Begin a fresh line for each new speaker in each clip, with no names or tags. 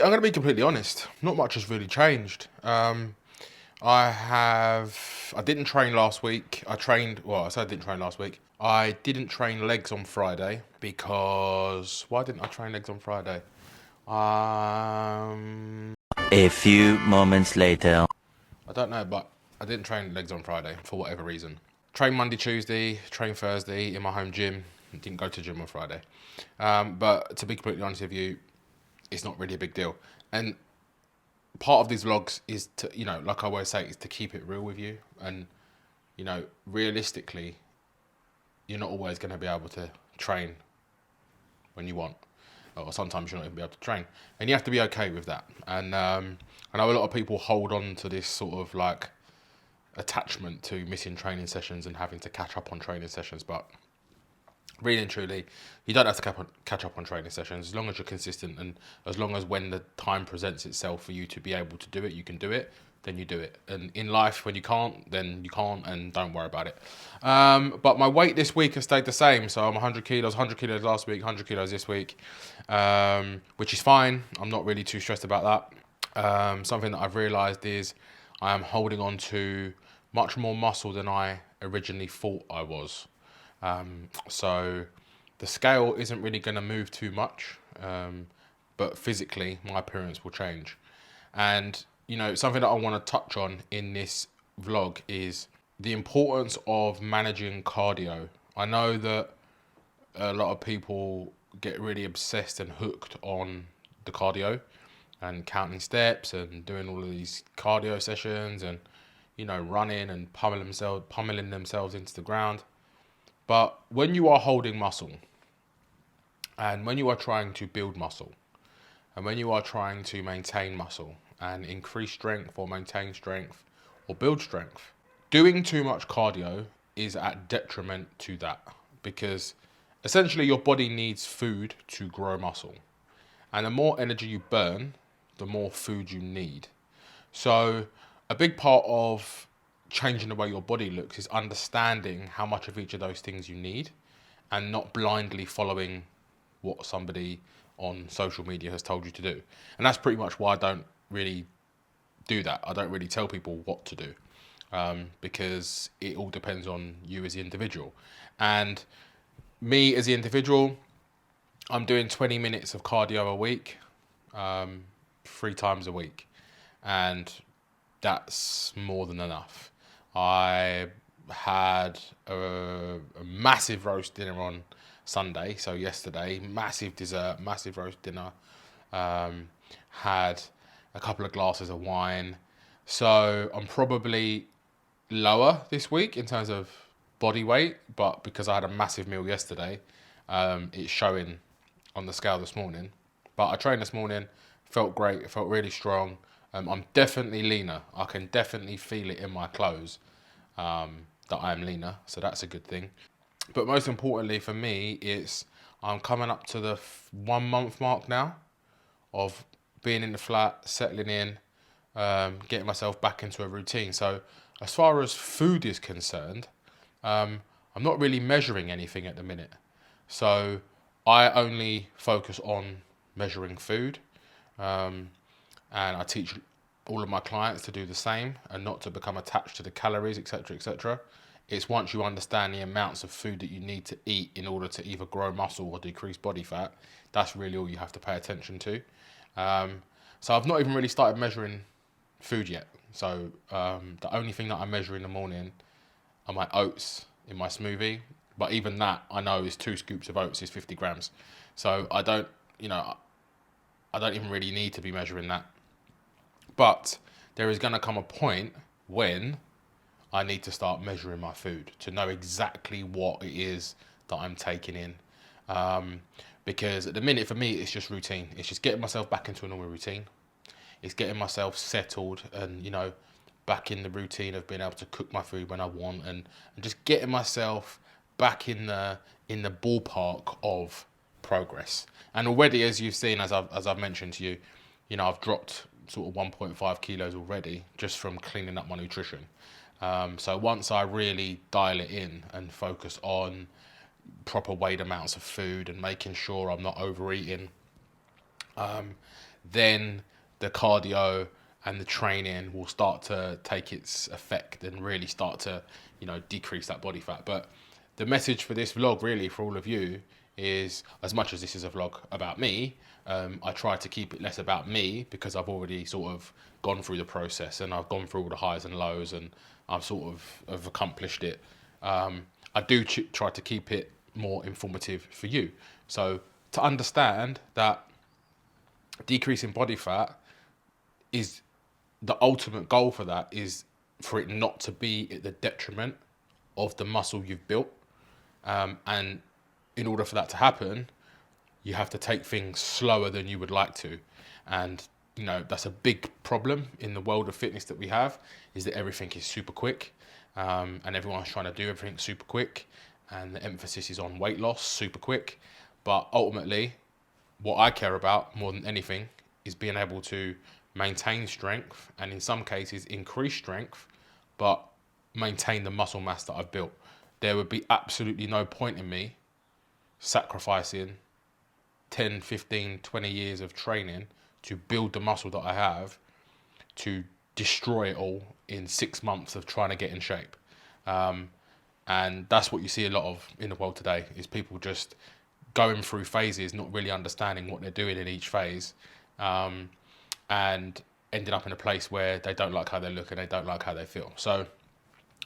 I'm going to be completely honest. Not much has really changed. I didn't train last week. I said I didn't train last week. I didn't train legs on Friday because, why didn't I train legs on Friday? Um,
A few moments later.
I don't know, but I didn't train legs on Friday for whatever reason. Train Monday, Tuesday, train Thursday in my home gym. Didn't go to gym on Friday. But to be completely honest with you, it's not really a big deal. And part of these vlogs is to, like I always say, is to keep it real with you. And, realistically, you're not always going to be able to train when you want. Or sometimes you're not even be able to train. And you have to be okay with that. And I know a lot of people hold on to this sort of like attachment to missing training sessions and having to catch up on training sessions. But really and truly, you don't have to catch up on training sessions as long as you're consistent and as long as when the time presents itself for you to be able to do it, you can do it, then you do it. And in life, when you can't, then you can't, and don't worry about it. But my weight this week has stayed the same. So I'm 100 kilos, 100 kilos last week, 100 kilos this week, which is fine. I'm not really too stressed about that. Something that I've realised is I am holding on to much more muscle than I originally thought I was. So the scale isn't really going to move too much, but physically my appearance will change. And, something that I want to touch on in this vlog is the importance of managing cardio. I know that a lot of people get really obsessed and hooked on the cardio and counting steps and doing all of these cardio sessions and, running and pummeling themselves into the ground. But when you are holding muscle and when you are trying to build muscle and when you are trying to maintain muscle and increase strength or maintain strength or build strength, doing too much cardio is at detriment to that because essentially your body needs food to grow muscle. And the more energy you burn, the more food you need. So a big part of changing the way your body looks is understanding how much of each of those things you need and not blindly following what somebody on social media has told you to do. And that's pretty much why I don't really do that. I don't really tell people what to do because it all depends on you as the individual. And me as the individual, I'm doing 20 minutes of cardio a week, 3 times a week. And that's more than enough. I had a massive roast dinner on Sunday, so yesterday, massive dessert, massive roast dinner. Had a couple of glasses of wine. So I'm probably lower this week in terms of body weight, but because I had a massive meal yesterday, it's showing on the scale this morning. But I trained this morning, felt great, felt really strong. I'm definitely leaner. I can definitely feel it in my clothes that I'm leaner, so that's a good thing. But most importantly for me, I'm coming up to the 1 month mark now of being in the flat, settling in, getting myself back into a routine. So as far as food is concerned, I'm not really measuring anything at the minute. So I only focus on measuring food. And I teach all of my clients to do the same and not to become attached to the calories, etc., etc. It's once you understand the amounts of food that you need to eat in order to either grow muscle or decrease body fat, that's really all you have to pay attention to. So I've not even really started measuring food yet. So the only thing that I measure in the morning are my oats in my smoothie. But even that, I know is 2 scoops of oats is 50 grams. So I don't even really need to be measuring that. But there is going to come a point when I need to start measuring my food to know exactly what it is that I'm taking in. Because at the minute, for me, it's just routine. It's just getting myself back into a normal routine. It's getting myself settled and, back in the routine of being able to cook my food when I want and just getting myself back in the ballpark of progress. And already, as you've seen, as I've mentioned to you, I've dropped sort of 1.5 kilos already just from cleaning up my nutrition. So once I really dial it in and focus on proper weighed amounts of food and making sure I'm not overeating, then the cardio and the training will start to take its effect and really start to, decrease that body fat. But the message for this vlog, really, for all of you, is as much as this is a vlog about me, I try to keep it less about me because I've already sort of gone through the process and I've gone through all the highs and lows and I've sort of have accomplished it. I do try to keep it more informative for you. So to understand that decreasing body fat is the ultimate goal for that is for it not to be at the detriment of the muscle you've built. And in order for that to happen, you have to take things slower than you would like to. And, that's a big problem in the world of fitness that we have, is that everything is super quick. And everyone's trying to do everything super quick. And the emphasis is on weight loss super quick. But ultimately, what I care about more than anything is being able to maintain strength and in some cases increase strength, but maintain the muscle mass that I've built. There would be absolutely no point in me sacrificing 10, 15, 20 years of training to build the muscle that I have to destroy it all in 6 months of trying to get in shape. And that's what you see a lot of in the world today, is people just going through phases, not really understanding what they're doing in each phase, and ending up in a place where they don't like how they look and they don't like how they feel. So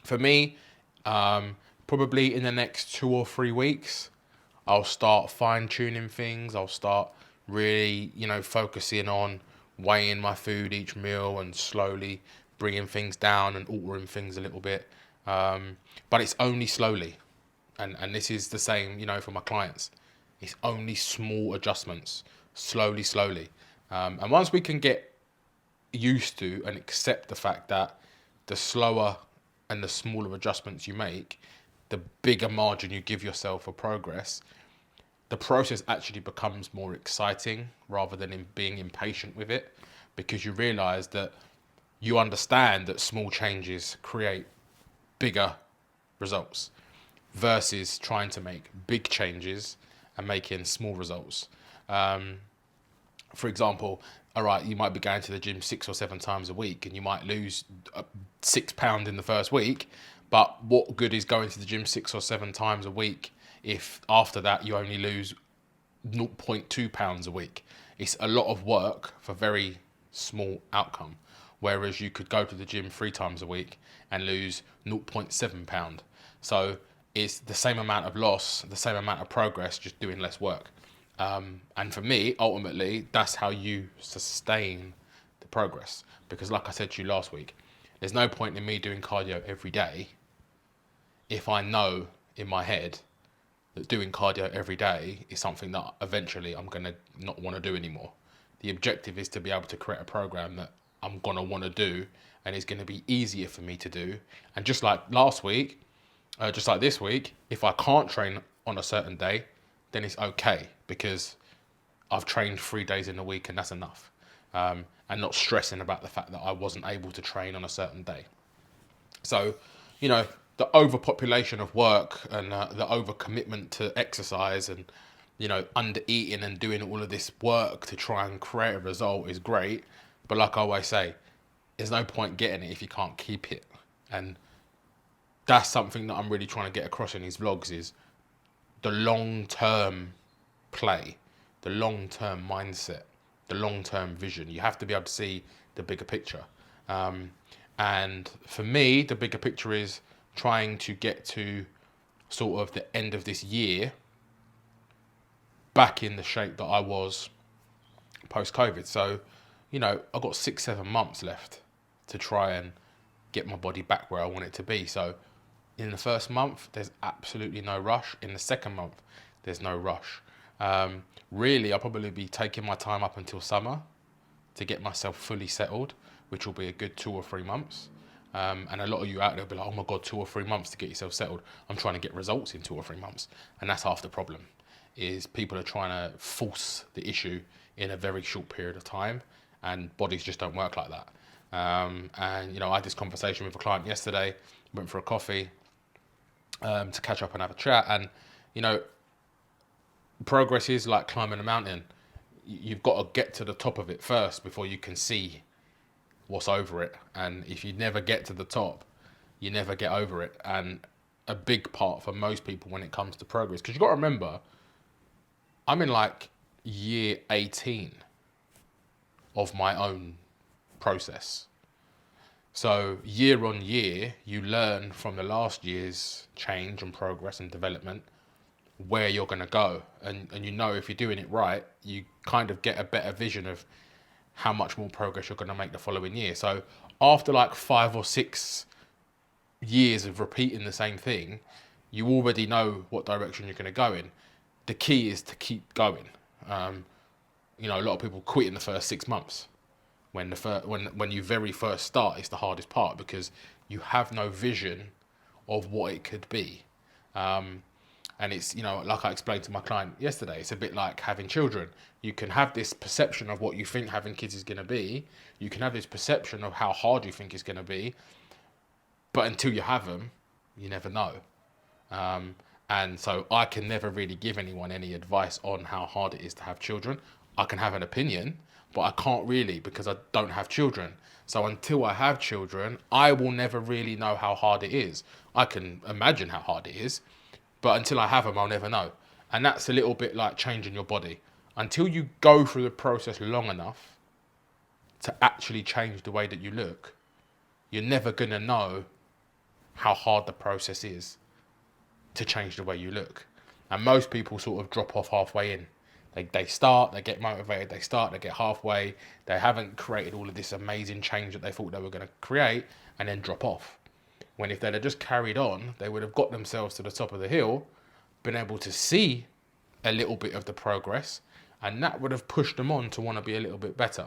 for me, probably in the next 2 or 3 weeks, I'll start fine-tuning things. I'll start really, focusing on weighing my food each meal and slowly bringing things down and altering things a little bit. But it's only slowly. And this is the same, for my clients. It's only small adjustments, slowly. And once we can get used to and accept the fact that the slower and the smaller adjustments you make, the bigger margin you give yourself for progress, the process actually becomes more exciting rather than in being impatient with it, because you realize that you understand that small changes create bigger results versus trying to make big changes and making small results. For example, all right, you might be going to the gym 6 or 7 times a week and you might lose 6 pounds in the first week, but what good is going to the gym 6 or 7 times a week if after that you only lose 0.2 pounds a week? It's a lot of work for very small outcome, whereas you could go to the gym 3 times a week and lose 0.7 pound. So it's the same amount of loss, the same amount of progress, just doing less work. And for me, ultimately, that's how you sustain the progress. Because like I said to you last week, there's no point in me doing cardio every day if I know in my head that doing cardio every day is something that eventually I'm going to not want to do anymore. The objective is to be able to create a program that I'm going to want to do and is going to be easier for me to do. And just like last week, just like this week, if I can't train on a certain day, then it's okay because I've trained 3 days in a week and that's enough. And not stressing about the fact that I wasn't able to train on a certain day. So, the overpopulation of work and the overcommitment to exercise and, under eating and doing all of this work to try and create a result is great. But like I always say, there's no point getting it if you can't keep it. And that's something that I'm really trying to get across in these vlogs, is the long-term play, the long-term mindset, the long-term vision. You have to be able to see the bigger picture. And for me, the bigger picture is trying to get to sort of the end of this year back in the shape that I was post-COVID. So, I've got 6-7 months left to try and get my body back where I want it to be. So in the first month, there's absolutely no rush. In the second month, there's no rush. Really, I'll probably be taking my time up until summer to get myself fully settled, which will be a good 2 or 3 months. And a lot of you out there will be like, oh my God, 2 or 3 months to get yourself settled. I'm trying to get results in 2 or 3 months. And that's half the problem, is people are trying to force the issue in a very short period of time, and bodies just don't work like that. And, I had this conversation with a client yesterday, went for a coffee to catch up and have a chat. And, progress is like climbing a mountain. you've got to get to the top of it first before you can see what's over it. And if you never get to the top, you never get over it. And a big part for most people when it comes to progress, because you've got to remember, I'm in like year 18 of my own process. So year on year, you learn from the last year's change and progress and development where you're going to go. And you know, if you're doing it right, you kind of get a better vision of how much more progress you're going to make the following year. So after like 5 or 6 years of repeating the same thing, you already know what direction you're going to go in. The key is to keep going. You know, a lot of people quit in the first 6 months. When you very first start, it's the hardest part because you have no vision of what it could be. And it's, you know, like I explained to my client yesterday, it's a bit like having children. You can have this perception of what you think having kids is going to be. You can have this perception of how hard you think it's going to be. But until you have them, you never know. And so I can never really give anyone any advice on how hard it is to have children. I can have an opinion, but I can't really because I don't have children. So until I have children, I will never really know how hard it is. I can imagine how hard it is, but until I have them, I'll never know. And that's a little bit like changing your body. Until you go through the process long enough to actually change the way that you look, you're never going to know how hard the process is to change the way you look. And most people sort of drop off halfway in. They start, they get motivated, they start, they get halfway, they haven't created all of this amazing change that they thought they were going to create, and then drop off. When if they'd have just carried on, they would have got themselves to the top of the hill, been able to see a little bit of the progress, and that would have pushed them on to want to be a little bit better.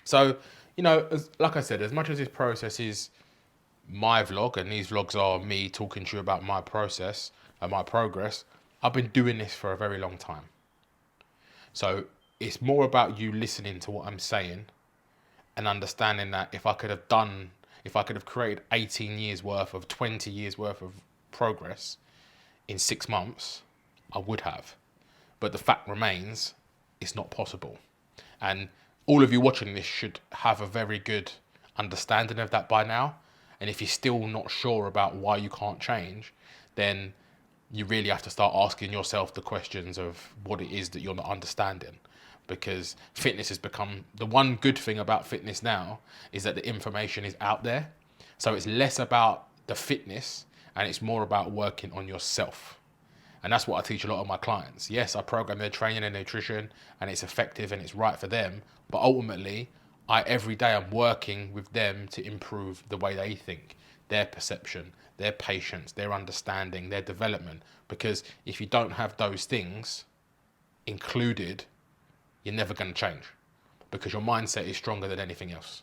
So, you know, like I said, as much as this process is my vlog, and these vlogs are me talking to you about my process and my progress, I've been doing this for a very long time. So it's more about you listening to what I'm saying and understanding that if I could have created 18 years worth of 20 years worth of progress in 6 months, I would have. But the fact remains, it's not possible. And all of you watching this should have a very good understanding of that by now. And if you're still not sure about why you can't change, then you really have to start asking yourself the questions of what it is that you're not understanding. Because fitness has become, the one good thing about fitness now is that the information is out there. So it's less about the fitness and it's more about working on yourself. And that's what I teach a lot of my clients. Yes, I program their training and nutrition and it's effective and it's right for them. But ultimately, every day I'm working with them to improve the way they think, their perception, their patience, their understanding, their development. Because if you don't have those things included, you're never going to change because your mindset is stronger than anything else.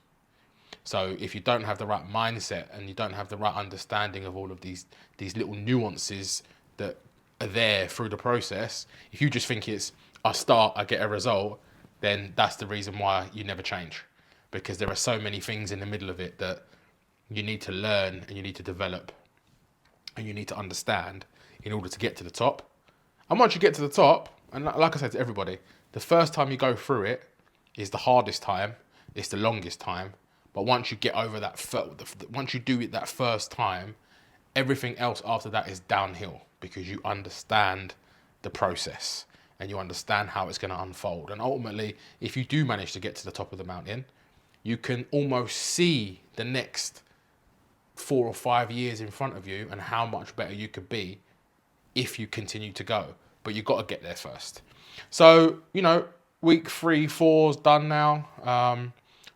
So if you don't have the right mindset and you don't have the right understanding of all of these little nuances that are there through the process, if you just think it's I start, I get a result, then that's the reason why you never change. Because there are so many things in the middle of it that you need to learn and you need to develop and you need to understand in order to get to the top. And once you get to the top, and like I said to everybody, the first time you go through it is the hardest time, it's the longest time. But once you get over that, once you do it that first time, everything else after that is downhill because you understand the process and you understand how it's going to unfold. And ultimately, if you do manage to get to the top of the mountain, you can almost see the next 4 or 5 years in front of you and how much better you could be if you continue to go. But you've got to get there first. So, you know, week 3, 4's done now.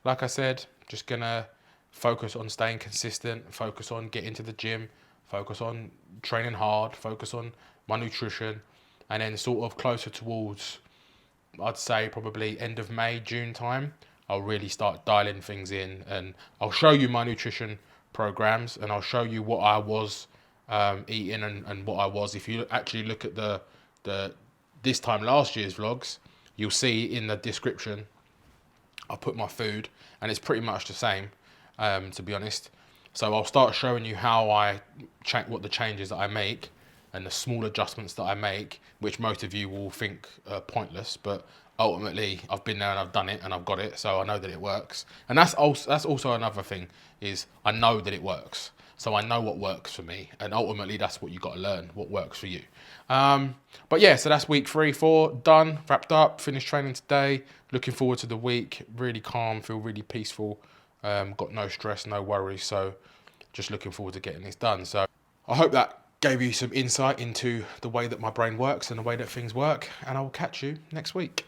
Like I said, just going to focus on staying consistent, focus on getting to the gym, focus on training hard, focus on my nutrition, and then sort of closer towards, I'd say probably end of May, June time, I'll really start dialing things in and I'll show you my nutrition programs and I'll show you what I was eating and what I was. If you actually look at the this time last year's vlogs, you'll see in the description I'll put my food and it's pretty much the same, to be honest. So I'll start showing you how I check what the changes that I make and the small adjustments that I make, which most of you will think are pointless, but ultimately I've been there and I've done it and I've got it, so I know that it works. And that's also another thing, is I know that it works. So I know what works for me, and ultimately that's what you got to learn, what works for you. But yeah, so that's week 3, 4 done, wrapped up, finished training today. Looking forward to the week. Really calm, feel really peaceful. Got no stress, no worries. So just looking forward to getting this done. So I hope that gave you some insight into the way that my brain works and the way that things work. And I will catch you next week.